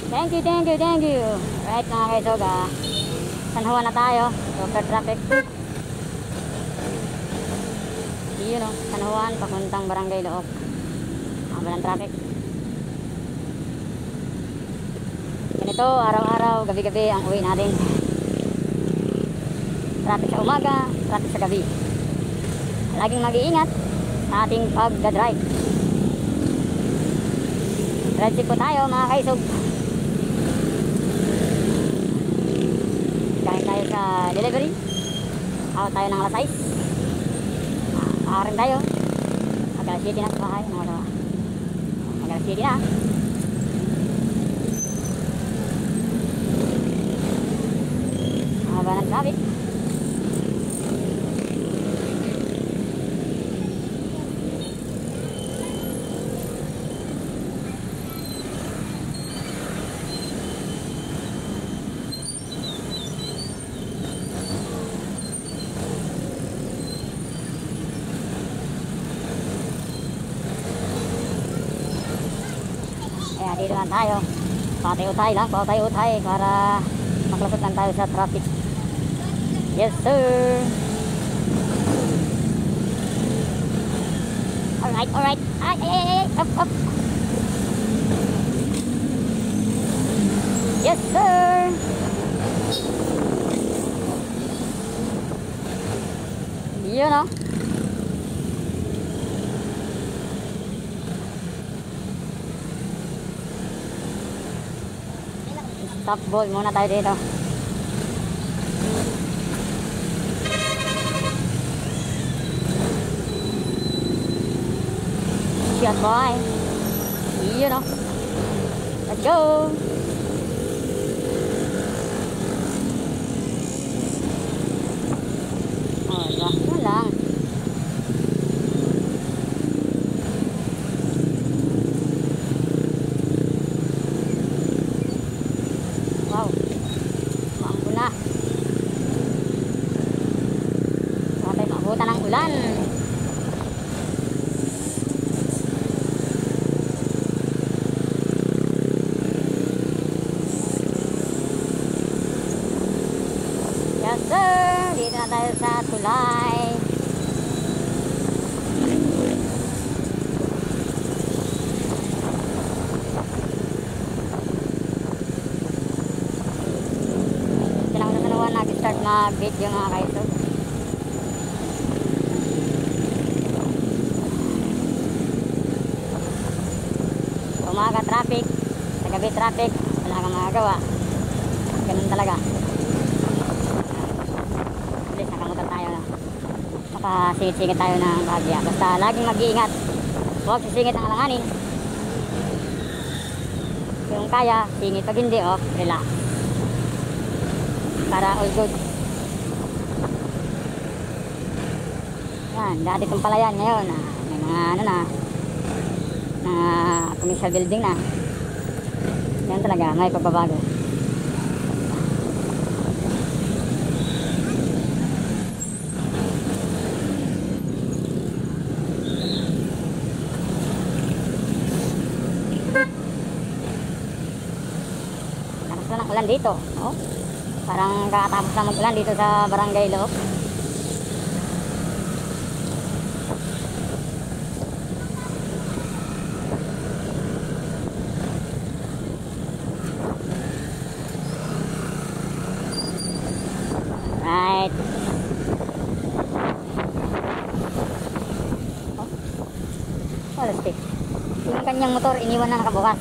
Thank you, thank you, thank you. Right mga kaisog, San Juan na tayo. Super traffic. Yun o, San Juan, papuntang Barangay Loob. Walang traffic. Ganito, araw-araw, gabi-gabi ang uwi natin. Traffic sa umaga, traffic sa gabi. Laging mag-iingat sa ating pagdadrive. Drive safe po tayo mga kaisog. Kahit tayo sa delivery, out tayo ng alas 6. Rin tayo. Alas 7 na sa bahay. Alas 7 na. Haba ng traffic. Kaya dito lang tayo. Patay-utay lang, patay-utay para maklasot lang tayo sa traffic. Yes sir. Alright, alright. Ay, up, up. Yes sir. Yun o. Stop ball muna tayo dito. Shot boy. Yun o. Let's go. Oh, diba? Yun lang. Wow. Maambo na. Baka tayo maabutan ng ulan. Yes sir, dito na tayo sa tulay. Silang sa San Juan nag-start mag-video mga kaisog. Umaga traffic, sa gabi traffic, wala kang magagawa. Ganun talaga. Nakamutan tayo na makasingit-singit tayo ng bahagya. Basta laging mag-iingat, huwag sisingit ang alanganin. Kung kaya, singit. Pag hindi, relax para all good. Yan, dati itong palayan ngayon may mga ano na commercial building na. Yan talaga, may pagbabago. Ng ulan dito, parang kakatapos na mag-ulan dito sa Barangay Loob. Right. Plastic. Yung kanyang motor iniwan na nakabukas.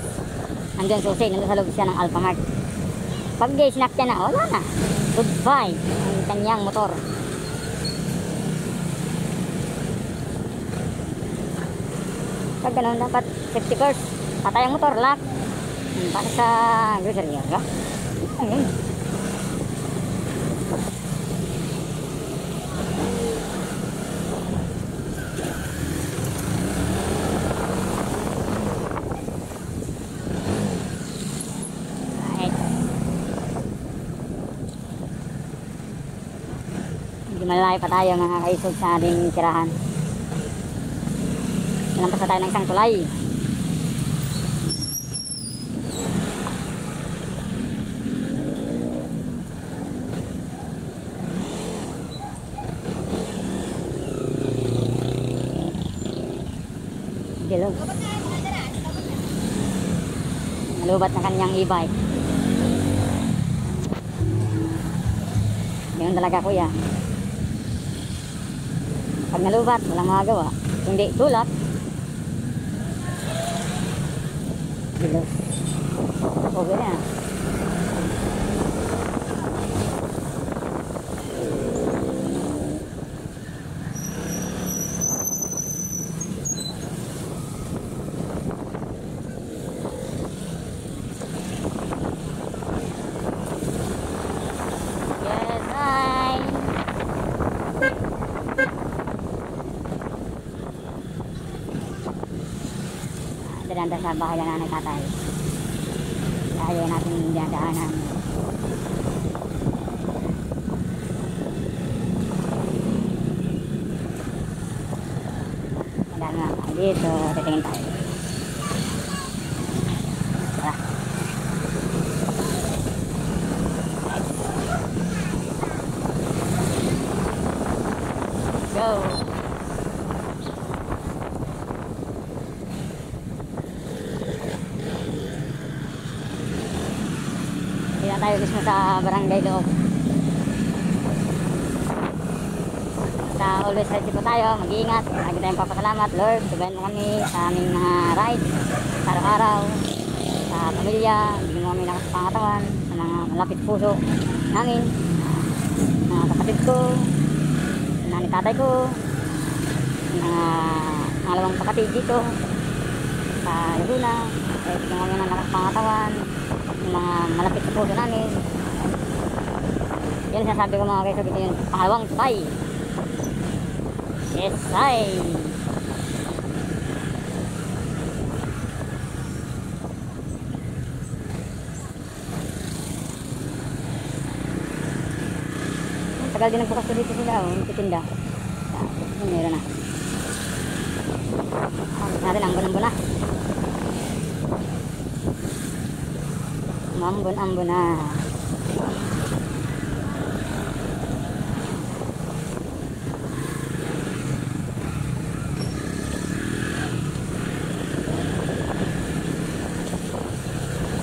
Nandiyan susi, nandun sa loob siya ng Alphamart. Pag sinakyan na, wala na. Goodbye ang kanyang motor. Pag ganoon, dapat safety first. Patay ang motor, lock. Para sa grocery, ka? Ayun. Malayo pa tayo mga kaisog sa ating tirahan. Nalampas na tayo ng isang tulay. Hello. Nalubat na kanyang e-bike. Ganyan talaga kuya. Pag nalubat, walang magagawa. Hindi tulak. Hello. Okay na. Dadaan sa bahay na nanay tatay. Ayaw natin dadaanan. Dadaan nga dito, titingin tayo. Tara. Go! Tayo mismo sa barangay loob. Sa always ready po tayo, mag-iingat. Lagi tayong papasalamat, Lord. Subayan mo kami sa aming mga ride sa araw-araw, sa pamilya. Bigyan mo kami lakas sa pangatawan, sa mga malapit puso namin, mga kapatid ko, nanay tatay ko, mga pangalawang kapatid dito sa Laguna. Bigyan mo kami ng lakas sa pangatawan, mga malapit sa puso namin. Yan sinasabi ko mga kaisog, ito yung pangalawang tulay. Yes, ay! Tagal din nagbukas ko dito sila, titinda. Meron na. Natin ang ambon na. Ambon na.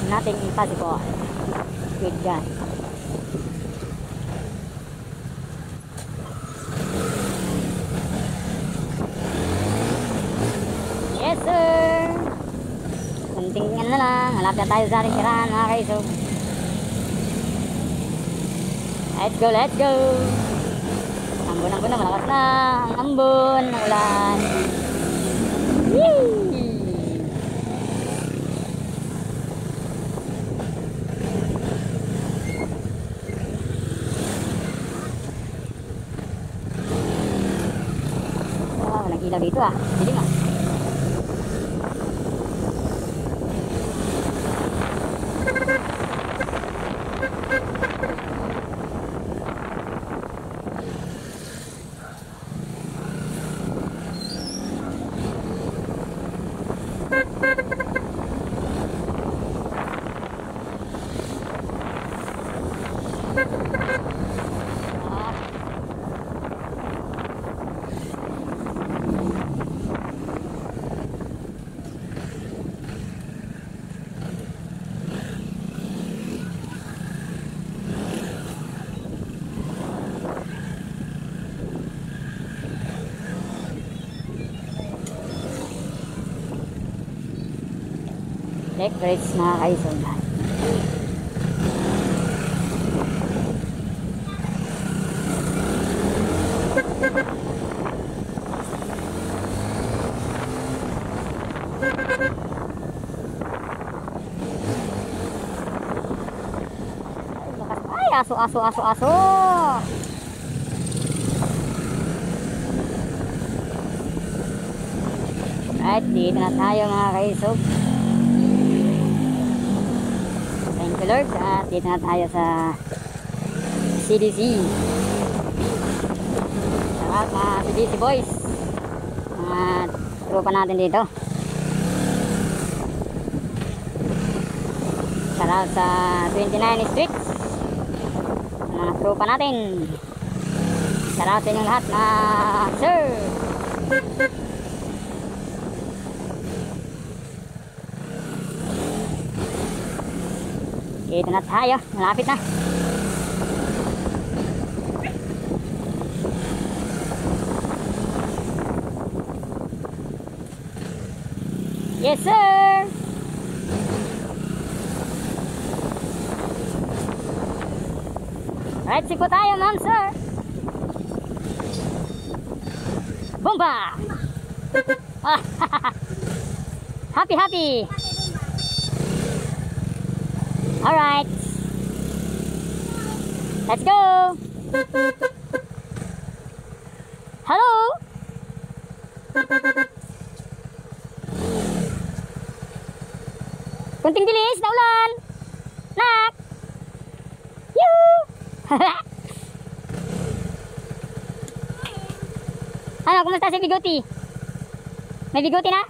Nothing impossible with God. Yes sir. Kunting na lang, halap na tayo sa ating tirahan mga kaisog. Let's go, let's go. Ambon na, malakas na ang ambon ng ulan. Yee! Wow, nag-ilaw dito ah. Dilim ah. Lake Bridge mga kaisog. Ay, aso. Right, dito na tayo mga kaisog. Thank you Lord. At dito na tayo sa CDC. At mga CDC boys, mga tropa natin dito. Shout out sa 29 Street, mga tropa natin. Shout out sa inyong lahat na sir. Dito na tayo, malapit na. Yes sir. Right sick po tayo ma'am sir. Bomba. Happy happy. Alright, let's go. Hello. Kunting bilis na ulan. Nak. Yoo. Ano, kumusta si Biguti? May Biguti na?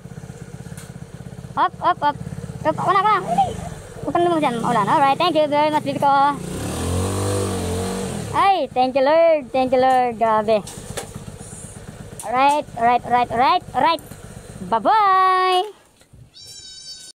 Up. Wala ka na. Huwag kang lumabas yan, maulan. Alright, thank you very much, baby ko. Ay, thank you Lord. Grabe. Alright. Bye-bye.